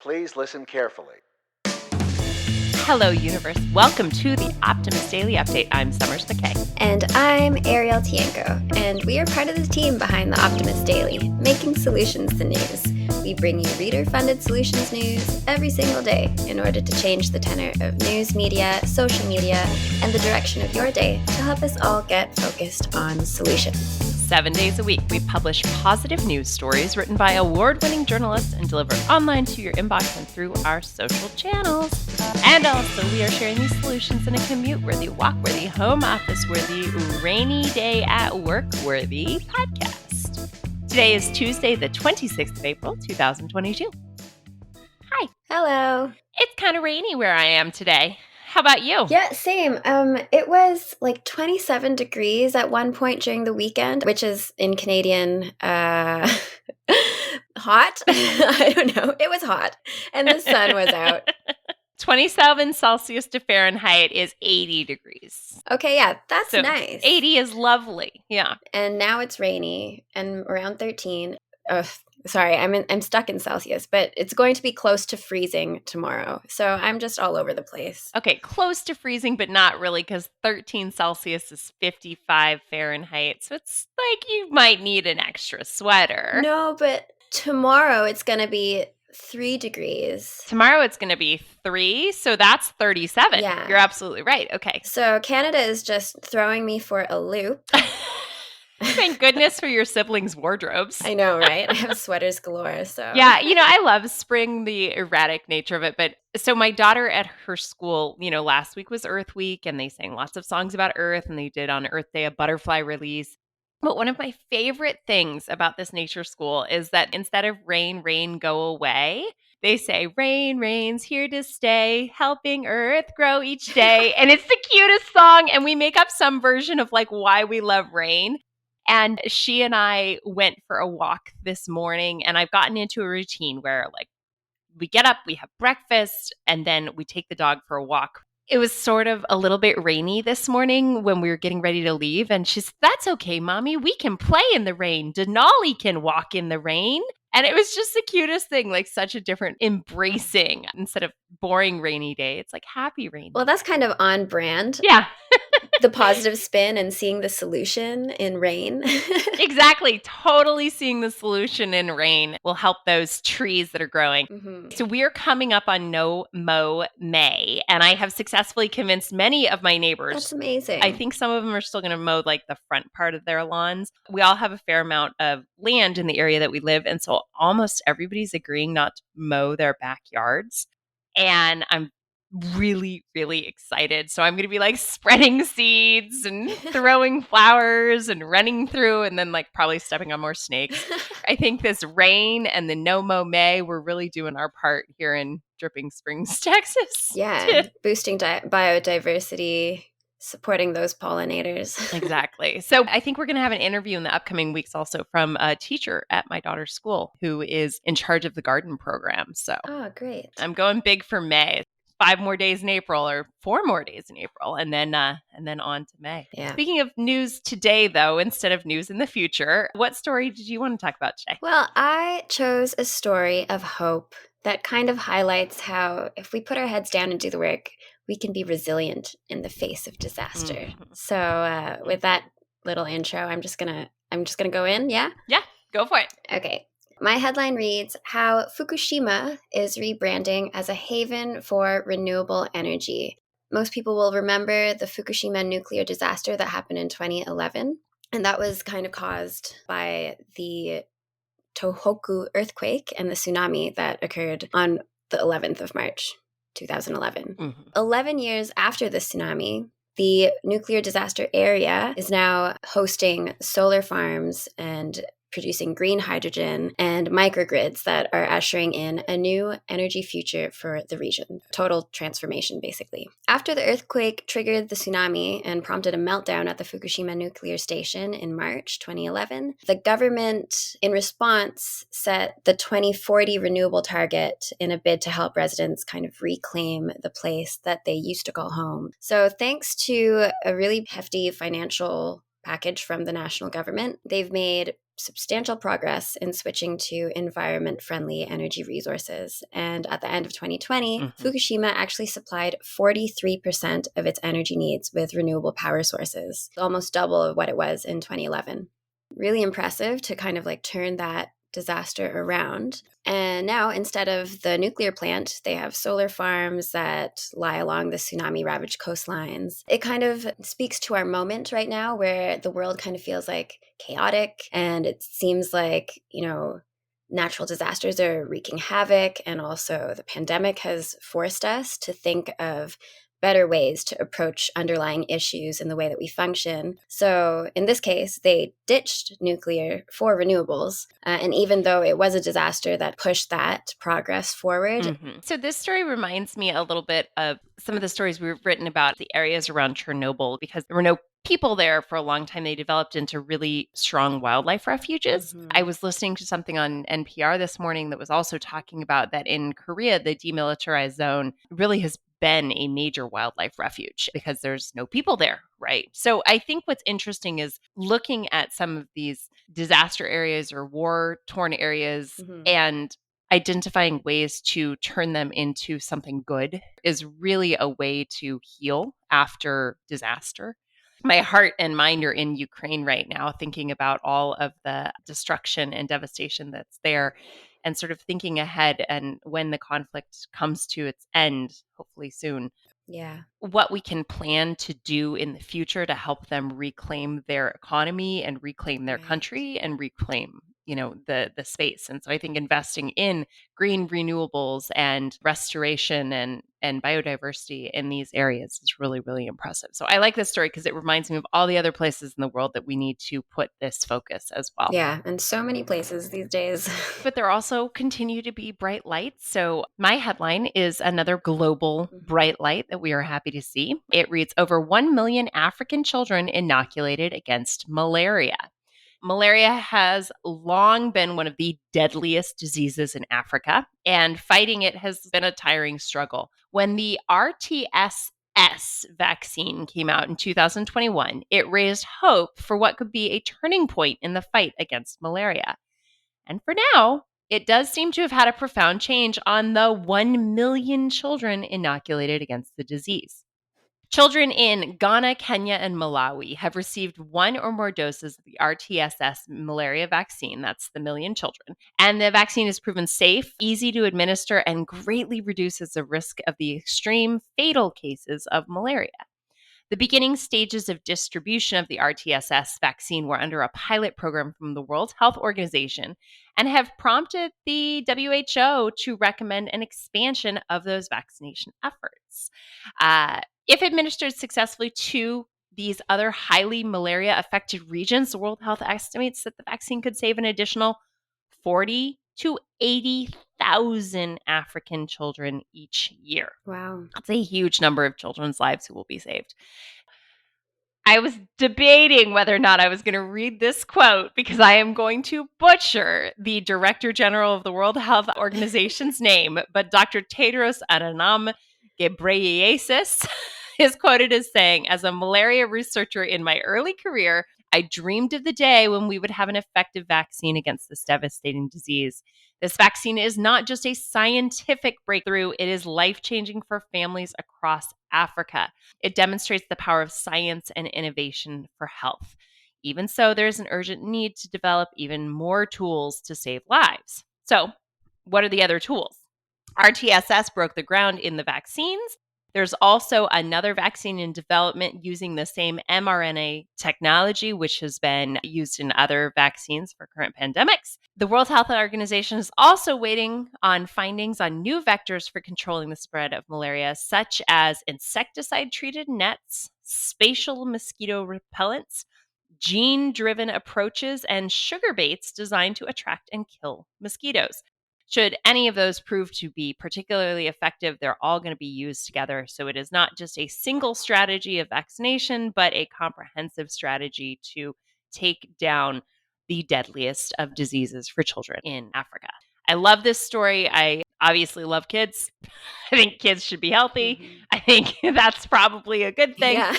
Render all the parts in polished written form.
Please listen carefully. Hello, universe. Welcome to the Optimist Daily Update. I'm Summers McKay. And I'm Ariel Tienko, and we are part of the team behind the Optimist Daily, making solutions the news. We bring you reader-funded solutions news every single day in order to change the tenor of news, media, social media, and the direction of your day to help us all get focused on solutions. 7 days a week, we publish positive news stories written by award-winning journalists and delivered online to your inbox and through our social channels. And also, we are sharing these solutions in a commute-worthy, walk-worthy, home office-worthy, rainy day at work-worthy podcast. Today is Tuesday, the 26th of April, 2022. Hi. Hello. It's kind of rainy where I am today. How about you? Yeah, same. It was like 27 degrees at one point during the weekend, which is in Canadian hot. I don't know. It was hot and the sun was out. 27 Celsius to Fahrenheit is 80 degrees. Okay, yeah, that's So nice. 80 is lovely. Yeah. And now it's rainy and around 13. Sorry, I'm stuck in Celsius, but it's going to be close to freezing tomorrow. So I'm just all over the place. Okay, close to freezing, but not really, because 13 Celsius is 55 Fahrenheit. So it's like you might need an extra sweater. No, but tomorrow it's going to be 3 degrees. Tomorrow it's going to be 3, so that's 37. Yeah. You're absolutely right. Okay. So Canada is just throwing me for a loop. Thank goodness for your siblings' wardrobes. I know, right? I have sweaters galore, so. Yeah, I love spring, the erratic nature of it. But so my daughter at her school, last week was Earth Week, and they sang lots of songs about Earth, and they did on Earth Day a butterfly release. But one of my favorite things about this nature school is that instead of rain, rain, go away, they say, rain, rain's here to stay, helping Earth grow each day. And it's the cutest song. And we make up some version of like why we love rain. And she and I went for a walk this morning, and I've gotten into a routine where like we get up, we have breakfast, and then we take the dog for a walk. It was sort of a little bit rainy this morning when we were getting ready to leave. And she's, that's okay, Mommy. We can play in the rain. Denali can walk in the rain. And it was just the cutest thing, like such a different embracing instead of boring rainy day. It's like happy rainy. Well, that's kind of on brand. Yeah. The positive spin and seeing the solution in rain. Exactly. Totally seeing the solution in rain will help those trees that are growing. Mm-hmm. So we are coming up on No Mow May, and I have successfully convinced many of my neighbors. That's amazing. I think some of them are still going to mow like the front part of their lawns. We all have a fair amount of land in the area that we live, and so almost everybody's agreeing not to mow their backyards. And I'm really, really excited. So I'm going to be like spreading seeds and throwing flowers and running through and then like probably stepping on more snakes. I think this rain and the No Mow May, we're really doing our part here in Dripping Springs, Texas. Yeah, boosting biodiversity, supporting those pollinators. Exactly. So I think we're going to have an interview in the upcoming weeks also from a teacher at my daughter's school who is in charge of the garden program. So great. I'm going big for May. 5 more days in April or 4 more days in April and then on to May. Yeah. Speaking of news today, though, instead of news in the future, what story did you want to talk about today? Well, I chose a story of hope that kind of highlights how if we put our heads down and do the work, we can be resilient in the face of disaster. Mm-hmm. So with that little intro, I'm just gonna go in. Yeah? Yeah, go for it. Okay. My headline reads, How Fukushima is rebranding as a haven for renewable energy. Most people will remember the Fukushima nuclear disaster that happened in 2011. And that was kind of caused by the Tohoku earthquake and the tsunami that occurred on the 11th of March, 2011. Mm-hmm. 11 years after the tsunami, the nuclear disaster area is now hosting solar farms and producing green hydrogen and microgrids that are ushering in a new energy future for the region. Total transformation, basically. After the earthquake triggered the tsunami and prompted a meltdown at the Fukushima nuclear station in March 2011, the government, in response, set the 2040 renewable target in a bid to help residents kind of reclaim the place that they used to call home. So thanks to a really hefty financial package from the national government, they've made substantial progress in switching to environment friendly energy resources. And at the end of 2020, Fukushima actually supplied 43% of its energy needs with renewable power sources, almost double of what it was in 2011. Really impressive to kind of like turn that disaster around. And now, instead of the nuclear plant, they have solar farms that lie along the tsunami ravaged coastlines. It kind of speaks to our moment right now where the world kind of feels like chaotic, and it seems like, natural disasters are wreaking havoc. And also, the pandemic has forced us to think of better ways to approach underlying issues in the way that we function. So in this case, they ditched nuclear for renewables. And even though it was a disaster that pushed that progress forward. So this story reminds me a little bit of some of the stories we've written about the areas around Chernobyl, because there were no people there for a long time. They developed into really strong wildlife refuges. I was listening to something on NPR this morning that was also talking about that in Korea, the demilitarized zone really has been a major wildlife refuge because there's no people there, right? So I think what's interesting is looking at some of these disaster areas or war-torn areas and identifying ways to turn them into something good is really a way to heal after disaster. My heart and mind are in Ukraine right now, thinking about all of the destruction and devastation that's there and sort of thinking ahead and when the conflict comes to its end, hopefully soon. Yeah. What we can plan to do in the future to help them reclaim their economy and reclaim their country and reclaim, the space. And so I think investing in green renewables and restoration and biodiversity in these areas is really, really impressive. So I like this story because it reminds me of all the other places in the world that we need to put this focus as well. Yeah, and so many places these days. But there also continue to be bright lights. So my headline is another global bright light that we are happy to see. It reads, over 1 million African children inoculated against malaria. Malaria has long been one of the deadliest diseases in Africa, and fighting it has been a tiring struggle. When the RTS vaccine came out in 2021, it raised hope for what could be a turning point in the fight against malaria. And for now, it does seem to have had a profound change on the 1 million children inoculated against the disease. Children in Ghana, Kenya, and Malawi have received one or more doses of the RTSS malaria vaccine. That's the million children. And the vaccine is proven safe, easy to administer, and greatly reduces the risk of the extreme fatal cases of malaria. The beginning stages of distribution of the RTSS vaccine were under a pilot program from the World Health Organization and have prompted the WHO to recommend an expansion of those vaccination efforts. If administered successfully to these other highly malaria affected regions, the World Health estimates that the vaccine could save an additional 40 to 80,000 African children each year. Wow. That's a huge number of children's lives who will be saved. I was debating whether or not I was going to read this quote because I am going to butcher the Director General of the World Health Organization's name, but Dr. Tedros Adhanom Ghebreyesus is quoted as saying, as a malaria researcher in my early career, I dreamed of the day when we would have an effective vaccine against this devastating disease. This vaccine is not just a scientific breakthrough, it is life-changing for families across Africa. It demonstrates the power of science and innovation for health. Even so, there's an urgent need to develop even more tools to save lives. So, what are the other tools? RTSS broke the ground in the vaccines. There's also another vaccine in development using the same mRNA technology, which has been used in other vaccines for current pandemics. The World Health Organization is also waiting on findings on new vectors for controlling the spread of malaria, such as insecticide-treated nets, spatial mosquito repellents, gene-driven approaches, and sugar baits designed to attract and kill mosquitoes. Should any of those prove to be particularly effective, they're all going to be used together. So it is not just a single strategy of vaccination, but a comprehensive strategy to take down the deadliest of diseases for children in Africa. I love this story. I obviously love kids. I think kids should be healthy. I think that's probably a good thing. Yeah.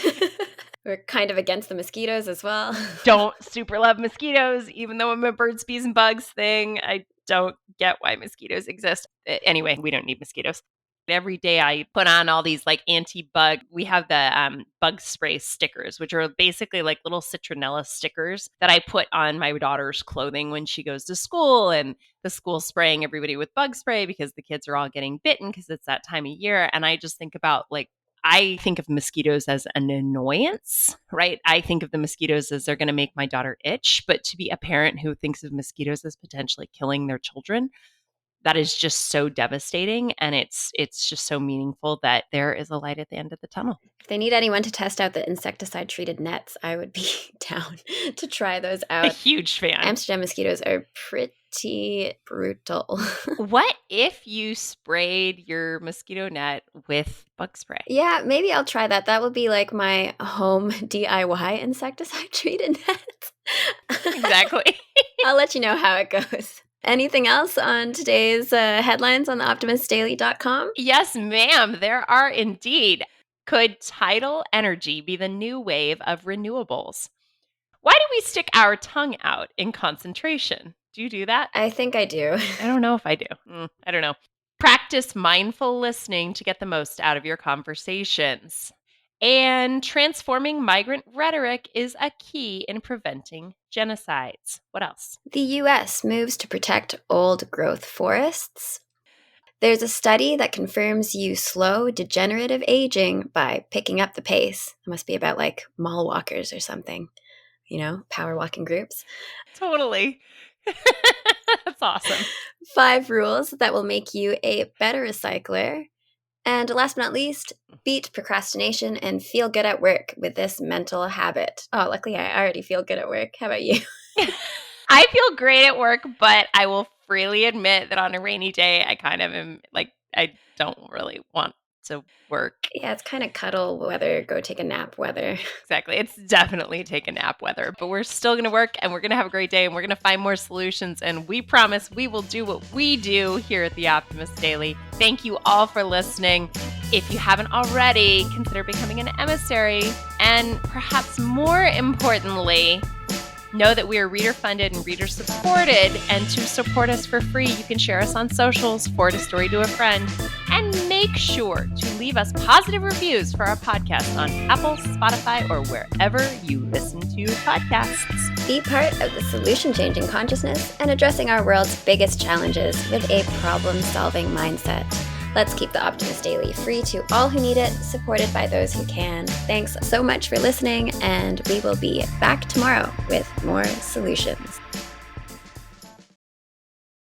We're kind of against the mosquitoes as well. Don't super love mosquitoes, even though I'm a birds, bees, and bugs thing. I don't get why mosquitoes exist. Anyway, we don't need mosquitoes. Every day I put on all these like anti-bug. We have the bug spray stickers, which are basically like little citronella stickers that I put on my daughter's clothing when she goes to school, and the school spraying everybody with bug spray because the kids are all getting bitten because it's that time of year. And I just think about like, I think of mosquitoes as an annoyance, right? I think of the mosquitoes as they're going to make my daughter itch, but to be a parent who thinks of mosquitoes as potentially killing their children, that is just so devastating, and it's just so meaningful that there is a light at the end of the tunnel. If they need anyone to test out the insecticide treated nets, I would be down to try those A out. huge fan. Amsterdam mosquitoes are pretty brutal. What if you sprayed your mosquito net with bug spray? Yeah, maybe I'll try that. That would be like my home DIY insecticide treated nets. Exactly. I'll let you know how it goes. Anything else on today's headlines on the optimistdaily.com? Yes, ma'am, there are indeed. Could tidal energy be the new wave of renewables? Why do we stick our tongue out in concentration? Do you do that? I think I do. I don't know if I do. I don't know. Practice mindful listening to get the most out of your conversations. And transforming migrant rhetoric is a key in preventing genocides. What else? The US moves to protect old growth forests. There's a study that confirms you slow degenerative aging by picking up the pace. It must be about like mall walkers or something, power walking groups. Totally. That's awesome. 5 rules that will make you a better recycler. And last but not least, beat procrastination and feel good at work with this mental habit. Oh, luckily I already feel good at work. How about you? I feel great at work, but I will freely admit that on a rainy day, I kind of am like, I don't really want to work. Yeah, it's kind of cuddle weather, go take a nap weather. Exactly. It's definitely take a nap weather, but we're still going to work and we're going to have a great day and we're going to find more solutions. And we promise we will do what we do here at the Optimist Daily. Thank you all for listening. If you haven't already, consider becoming an emissary. And perhaps more importantly, know that we are reader funded and reader supported. And to support us for free, you can share us on socials, forward a story to a friend, and make sure to leave us positive reviews for our podcast on Apple, Spotify, or wherever you listen to podcasts. Be part of the solution-changing consciousness and addressing our world's biggest challenges with a problem-solving mindset. Let's keep the Optimist Daily free to all who need it, supported by those who can. Thanks so much for listening, and we will be back tomorrow with more solutions.